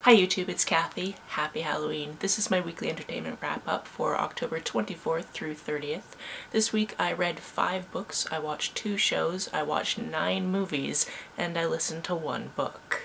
Hi YouTube, it's Kathy. Happy Halloween. This is my weekly entertainment wrap-up for October 24th through 30th. This week I read 5 books, I watched 2 shows, I watched 9 movies, and I listened to 1 book.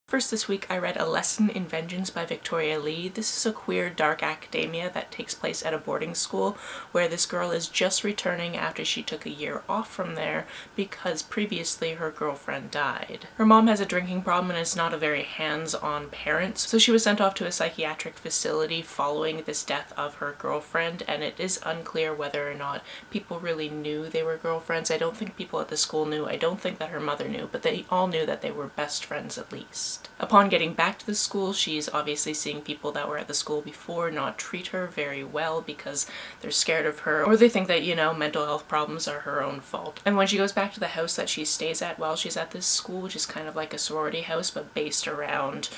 First this week I read A Lesson in Vengeance by Victoria Lee. This is a queer dark academia that takes place at a boarding school where this girl is just returning after she took a year off from there because previously her girlfriend died. Her mom has a drinking problem and is not a very hands-on parent, so she was sent off to a psychiatric facility following this death of her girlfriend, and it is unclear whether or not people really knew they were girlfriends. I don't think people at the school knew. I don't think that her mother knew, but they all knew that they were best friends at least. Upon getting back to the school, she's obviously seeing people that were at the school before not treat her very well because they're scared of her, or they think that, you know, mental health problems are her own fault. And when she goes back to the house that she stays at while she's at this school, which is kind of like a sorority house but based around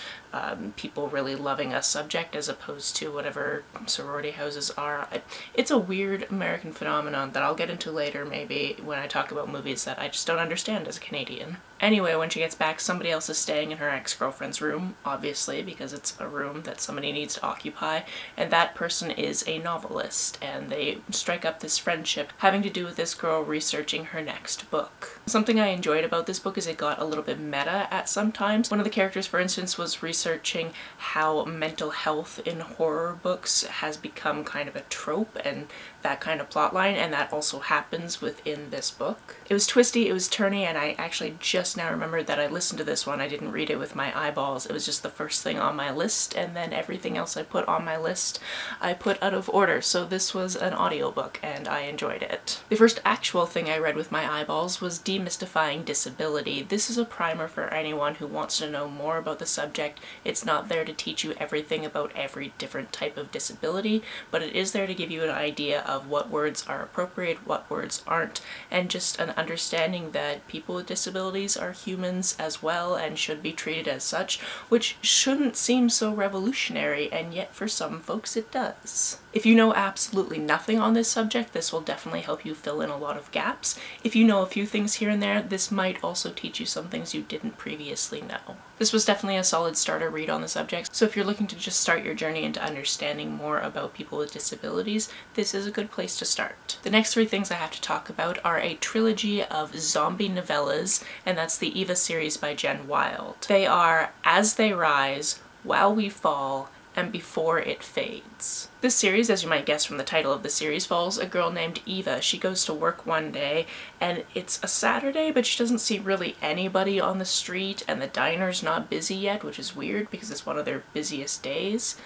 people really loving a subject as opposed to whatever sorority houses are. It's a weird American phenomenon that I'll get into later maybe when I talk about movies that I just don't understand as a Canadian. Anyway, when she gets back, somebody else is staying in her ex-girlfriend's room, obviously, because it's a room that somebody needs to occupy, and that person is a novelist, and they strike up this friendship having to do with this girl researching her next book. Something I enjoyed about this book is it got a little bit meta at some times. One of the characters, for instance, was researching how mental health in horror books has become kind of a trope and that kind of plotline, and that also happens within this book. It was twisty, it was turny, and I actually just now remembered that I listened to this one. I didn't read it with my eyeballs. It was just the first thing on my list, and then everything else I put on my list I put out of order, so this was an audiobook and I enjoyed it. The first actual thing I read with my eyeballs was Demystifying Disability. This is a primer for anyone who wants to know more about the subject. It's not there to teach you everything about every different type of disability, but it is there to give you an idea of what words are appropriate, what words aren't, and just an understanding that people with disabilities are humans as well and should be treated as such, which shouldn't seem so revolutionary, and yet for some folks it does. If you know absolutely nothing on this subject, this will definitely help you fill in a lot of gaps. If you know a few things here and there, this might also teach you some things you didn't previously know. This was definitely a solid starter read on the subject, so if you're looking to just start your journey into understanding more about people with disabilities, this is a good place to start. The next 3 things I have to talk about are a trilogy of zombie novellas, and that's the Eva series by Jen Wilde. They are As They Rise, While We Fall, and Before It Fades. This series, as you might guess from the title of the series, follows a girl named Eva. She goes to work one day and it's a Saturday, but she doesn't see really anybody on the street, and the diner's not busy yet, which is weird because it's one of their busiest days.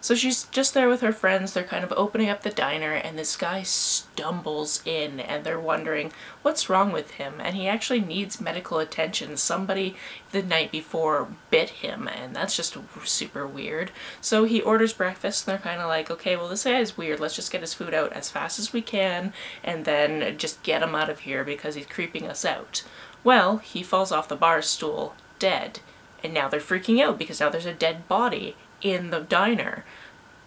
So she's just there with her friends, they're kind of opening up the diner, and this guy stumbles in and they're wondering what's wrong with him, and he actually needs medical attention. Somebody the night before bit him, and that's just super weird. So he orders breakfast and they're kind of like, okay, well this guy is weird, let's just get his food out as fast as we can and then just get him out of here because he's creeping us out. Well, he falls off the bar stool dead, and now they're freaking out because now there's a dead body in the diner.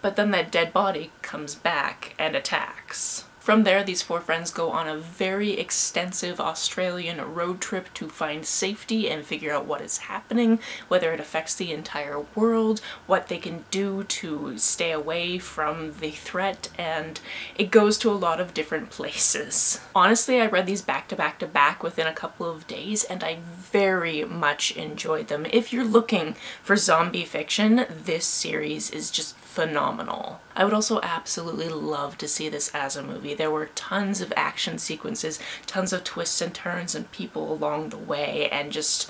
But then that dead body comes back and attacks. From there, these 4 friends go on a very extensive Australian road trip to find safety and figure out what is happening, whether it affects the entire world, what they can do to stay away from the threat, and it goes to a lot of different places. Honestly, I read these back to back to back within a couple of days, and I very much enjoyed them. If you're looking for zombie fiction, this series is just phenomenal. I would also absolutely love to see this as a movie. There were tons of action sequences, tons of twists and turns and people along the way, and just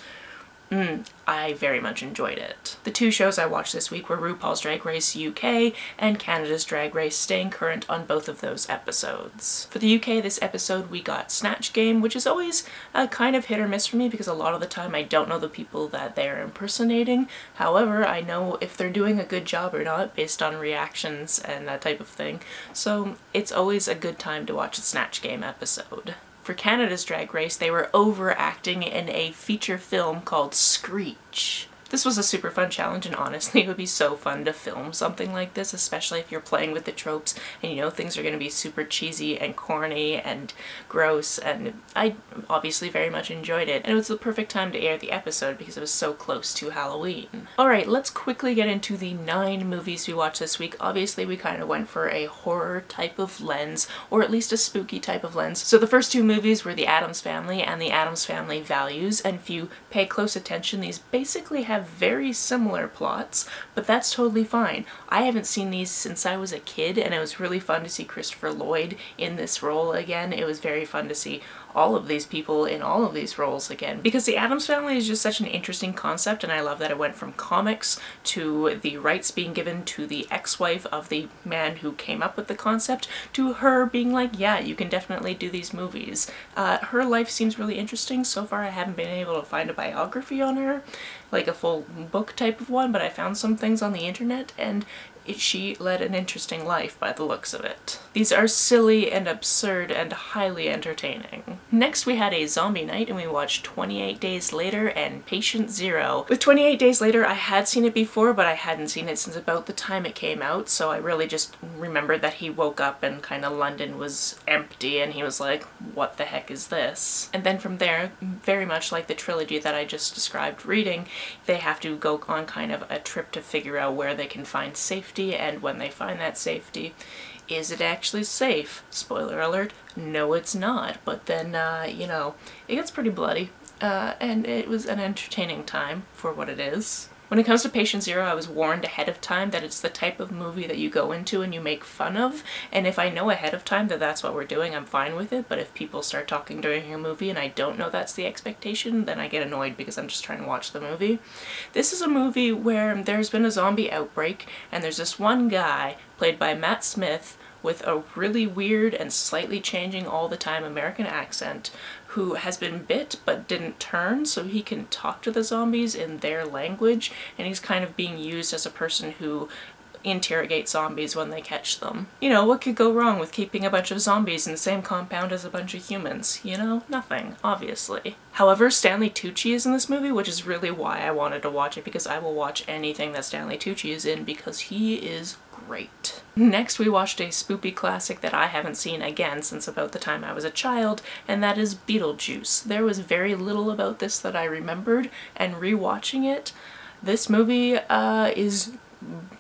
I very much enjoyed it. The 2 shows I watched this week were RuPaul's Drag Race UK and Canada's Drag Race, staying current on both of those episodes. For the UK, this episode we got Snatch Game, which is always a kind of hit or miss for me because a lot of the time I don't know the people that they're impersonating. However, I know if they're doing a good job or not based on reactions and that type of thing, so it's always a good time to watch a Snatch Game episode. For Canada's Drag Race, they were overacting in a feature film called Screech. This was a super fun challenge, and honestly it would be so fun to film something like this, especially if you're playing with the tropes and you know things are going to be super cheesy and corny and gross, and I obviously very much enjoyed it, and it was the perfect time to air the episode because it was so close to Halloween. Alright, let's quickly get into the 9 movies we watched this week. Obviously we kind of went for a horror type of lens, or at least a spooky type of lens. So the first 2 movies were The Addams Family and The Addams Family Values, and if you pay close attention, these basically have very similar plots, but that's totally fine. I haven't seen these since I was a kid, and it was really fun to see Christopher Lloyd in this role again. It was very fun to see all of these people in all of these roles again, because the Addams Family is just such an interesting concept, and I love that it went from comics to the rights being given to the ex-wife of the man who came up with the concept to her being like, yeah, you can definitely do these movies. Her life seems really interesting. So far I haven't been able to find a biography on her, like a full book type of one, but I found some things on the internet, and she led an interesting life by the looks of it. These are silly and absurd and highly entertaining. Next we had a zombie night, and we watched 28 Days Later and Patient Zero. With 28 Days Later, I had seen it before, but I hadn't seen it since about the time it came out, so I really just remembered that he woke up and kind of London was empty, and he was like, what the heck is this? And then from there, very much like the trilogy that I just described reading, they have to go on kind of a trip to figure out where they can find safety, and when they find that safety, is it actually safe? Spoiler alert, no it's not, but then, you know, it gets pretty bloody, and it was an entertaining time for what it is. When it comes to Patient Zero, I was warned ahead of time that it's the type of movie that you go into and you make fun of, and if I know ahead of time that that's what we're doing, I'm fine with it, but if people start talking during a movie and I don't know that's the expectation, then I get annoyed because I'm just trying to watch the movie. This is a movie where there's been a zombie outbreak, and there's this one guy, played by Matt Smith, with a really weird and slightly changing all the time American accent, who has been bit but didn't turn, so he can talk to the zombies in their language, and he's kind of being used as a person who interrogates zombies when they catch them. You know, what could go wrong with keeping a bunch of zombies in the same compound as a bunch of humans? You know, nothing, obviously. However, Stanley Tucci is in this movie, which is really why I wanted to watch it, because I will watch anything that Stanley Tucci is in because he is great. Next we watched a spoopy classic that I haven't seen again since about the time I was a child, and that is Beetlejuice. There was very little about this that I remembered, and rewatching it, this movie is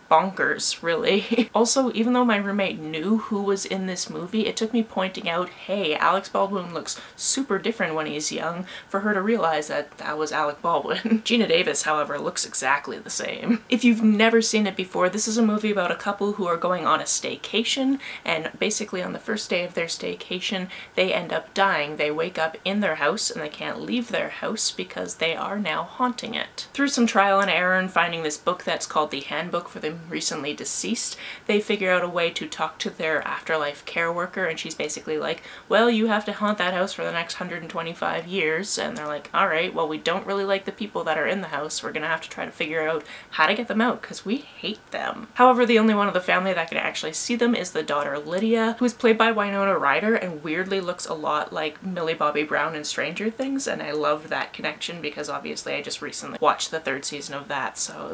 bonkers, really. Also, even though my roommate knew who was in this movie, it took me pointing out, hey, Alex Baldwin looks super different when he's young, for her to realize that that was Alec Baldwin. Geena Davis, however, looks exactly the same. If you've never seen it before, this is a movie about a couple who are going on a staycation, and basically on the first day of their staycation, they end up dying. They wake up in their house, and they can't leave their house because they are now haunting it. Through some trial and error and finding this book that's called The Handbook for the Recently Deceased, they figure out a way to talk to their afterlife care worker, and she's basically like, well, you have to haunt that house for the next 125 years, and they're like, alright, well, we don't really like the people that are in the house, we're gonna have to try to figure out how to get them out, because we hate them. However, the only one of the family that can actually see them is the daughter Lydia, who is played by Winona Ryder, and weirdly looks a lot like Millie Bobby Brown in Stranger Things, and I loved that connection because obviously I just recently watched the 3rd season of that, so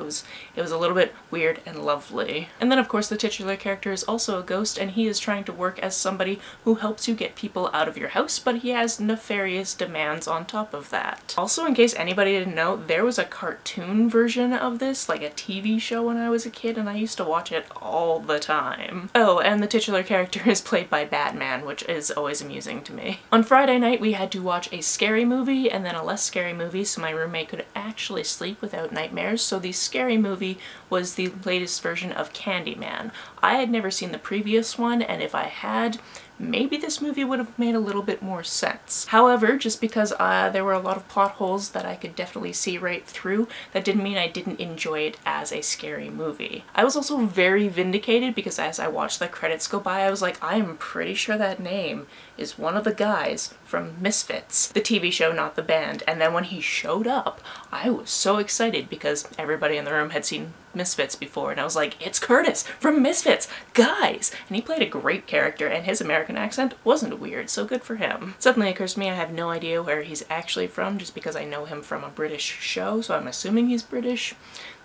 it was a little bit weird and lovely. And then of course the titular character is also a ghost, and he is trying to work as somebody who helps you get people out of your house, but he has nefarious demands on top of that. Also, in case anybody didn't know, there was a cartoon version of this, like a TV show when I was a kid, and I used to watch it all the time. Oh, and the titular character is played by Batman, which is always amusing to me. On Friday night we had to watch a scary movie and then a less scary movie so my roommate could actually sleep without nightmares. So the scary movie was the latest version of Candyman. I had never seen the previous one, and if I had, maybe this movie would have made a little bit more sense. However, just because there were a lot of plot holes that I could definitely see right through, that didn't mean I didn't enjoy it as a scary movie. I was also very vindicated because as I watched the credits go by, I was like, I am pretty sure that name is one of the guys from Misfits, the TV show, not the band. And then when he showed up, I was so excited because everybody in the room had seen Misfits before, and I was like, it's Curtis from Misfits, guys! And he played a great character, and his American American accent wasn't weird, so good for him. It suddenly occurs to me I have no idea where he's actually from just because I know him from a British show, so I'm assuming he's British.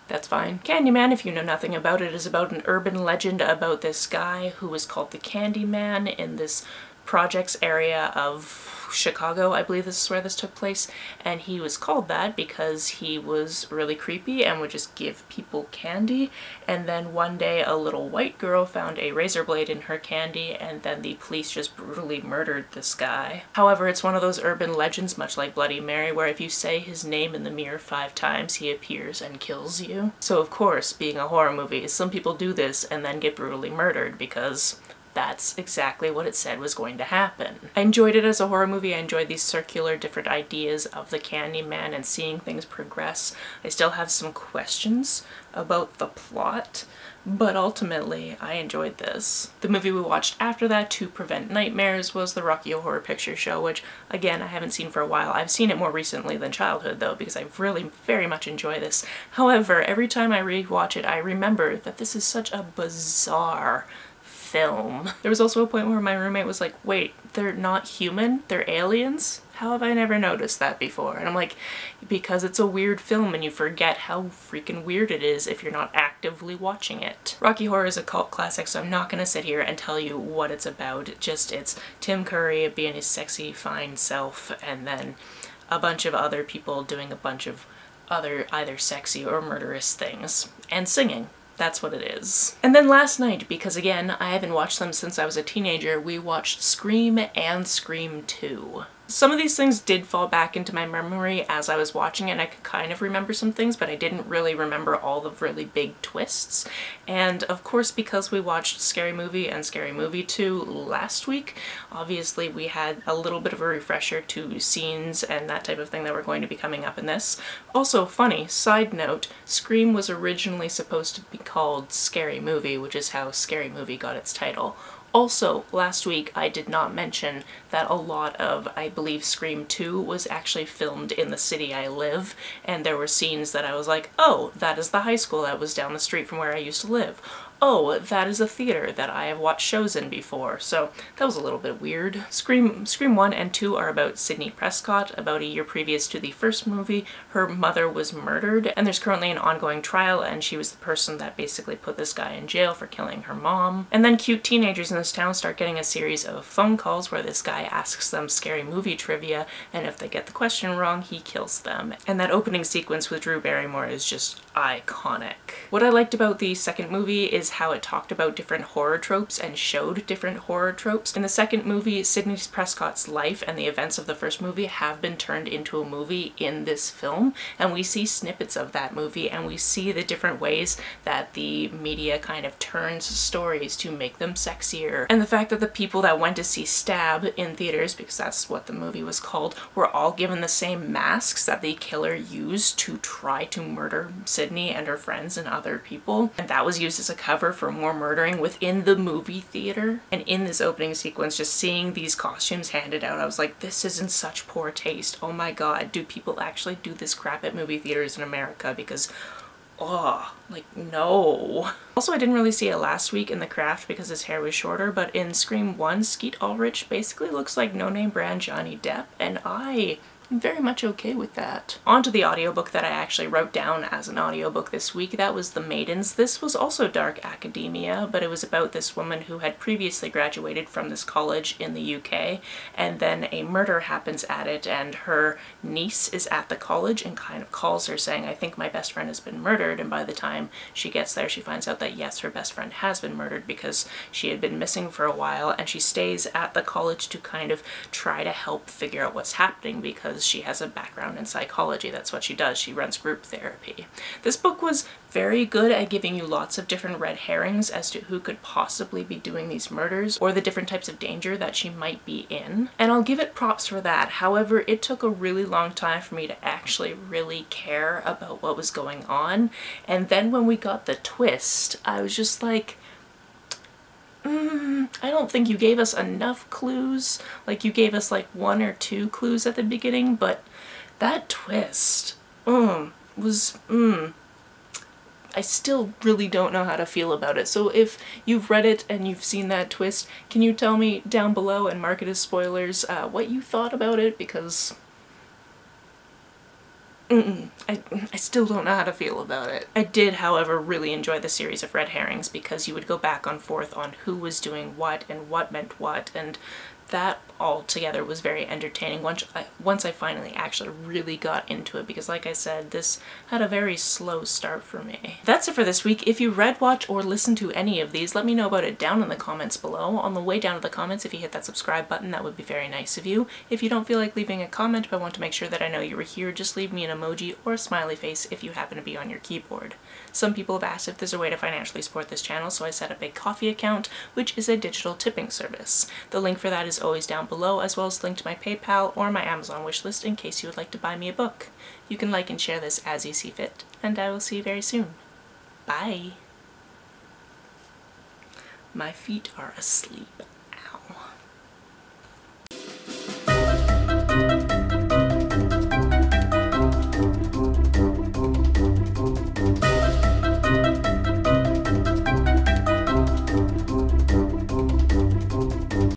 That's fine. Candyman, if you know nothing about it, is about an urban legend about this guy who was called the Candyman in this projects area of Chicago. I believe this is where this took place, and he was called that because he was really creepy and would just give people candy, and then one day a little white girl found a razor blade in her candy, and then the police just brutally murdered this guy. However, it's one of those urban legends, much like Bloody Mary, where if you say his name in the mirror 5 times, he appears and kills you. So of course, being a horror movie, some people do this and then get brutally murdered because that's exactly what it said was going to happen. I enjoyed it as a horror movie. I enjoyed these circular different ideas of the Candyman and seeing things progress. I still have some questions about the plot, but ultimately I enjoyed this. The movie we watched after that, To Prevent Nightmares, was the Rocky Horror Picture Show, which again I haven't seen for a while. I've seen it more recently than childhood though, because I really very much enjoy this. However, every time I rewatch it I remember that this is such a bizarre film. There was also a point where my roommate was like, wait, they're not human? They're aliens? How have I never noticed that before? And I'm like, because it's a weird film and you forget how freaking weird it is if you're not actively watching it. Rocky Horror is a cult classic, so I'm not gonna sit here and tell you what it's about. It's Tim Curry being his sexy, fine self, and then a bunch of other people doing a bunch of other either sexy or murderous things, and singing. That's what it is. And then last night, because again, I haven't watched them since I was a teenager, we watched Scream and Scream 2. Some of these things did fall back into my memory as I was watching it, and I could kind of remember some things, but I didn't really remember all the really big twists. And of course, because we watched Scary Movie and Scary Movie 2 last week, obviously we had a little bit of a refresher to scenes and that type of thing that were going to be coming up in this. Also, funny side note, Scream was originally supposed to be called Scary Movie, which is how Scary Movie got its title. Also, last week I did not mention that a lot of, I believe, Scream 2 was actually filmed in the city I live, and there were scenes that I was like, oh, that is the high school that was down the street from where I used to live. Oh, that is a theater that I have watched shows in before, so that was a little bit weird. Scream 1 and 2 are about Sidney Prescott. About a year previous to the first movie, her mother was murdered, and there's currently an ongoing trial, and she was the person that basically put this guy in jail for killing her mom. And then cute teenagers in this town start getting a series of phone calls where this guy asks them scary movie trivia, and if they get the question wrong, he kills them. And that opening sequence with Drew Barrymore is just iconic. What I liked about the second movie is how it talked about different horror tropes and showed different horror tropes. In the second movie, Sidney Prescott's life and the events of the first movie have been turned into a movie in this film, and we see snippets of that movie and we see the different ways that the media kind of turns stories to make them sexier. And the fact that the people that went to see Stab in theaters, because that's what the movie was called, were all given the same masks that the killer used to try to murder Sidney and her friends and other people. And that was used as a cover for more murdering within the movie theater. And in this opening sequence, just seeing these costumes handed out, I was like, this is in such poor taste. Oh my god, do people actually do this crap at movie theaters in America? Because oh, like, no. Also, I didn't really see it last week in The Craft because his hair was shorter, but in Scream 1, Skeet Ulrich basically looks like no-name brand Johnny Depp, and I'm very much okay with that. On to the audiobook that I actually wrote down as an audiobook this week. That was The Maidens. This was also dark academia, but it was about this woman who had previously graduated from this college in the UK, and then a murder happens at it, and her niece is at the college and kind of calls her saying, I think my best friend has been murdered, and by the time she gets there she finds out that yes, her best friend has been murdered because she had been missing for a while, and she stays at the college to kind of try to help figure out what's happening because she has a background in psychology. That's what she does. She runs group therapy. This book was very good at giving you lots of different red herrings as to who could possibly be doing these murders or the different types of danger that she might be in. And I'll give it props for that. However, it took a really long time for me to actually really care about what was going on. And then when we got the twist, I was just like, I don't think you gave us enough clues. Like, you gave us like 1 or 2 clues at the beginning, but that twist was I still really don't know how to feel about it. So if you've read it and you've seen that twist, can you tell me down below and mark it as spoilers what you thought about it? Because I still don't know how to feel about it. I did, however, really enjoy the series of red herrings because you would go back and forth on who was doing what and what meant what, and that all together was very entertaining once I finally actually really got into it, because like I said, this had a very slow start for me. That's it for this week. If you read, watch, or listen to any of these, let me know about it down in the comments below. On the way down to the comments, if you hit that subscribe button, that would be very nice of you. If you don't feel like leaving a comment but want to make sure that I know you were here, just leave me an emoji or a smiley face if you happen to be on your keyboard. Some people have asked if there's a way to financially support this channel, so I set up a Ko-fi account, which is a digital tipping service. The link for that is always down below, as well as a link to my PayPal or my Amazon wishlist in case you would like to buy me a book. You can like and share this as you see fit, and I will see you very soon. Bye! My feet are asleep.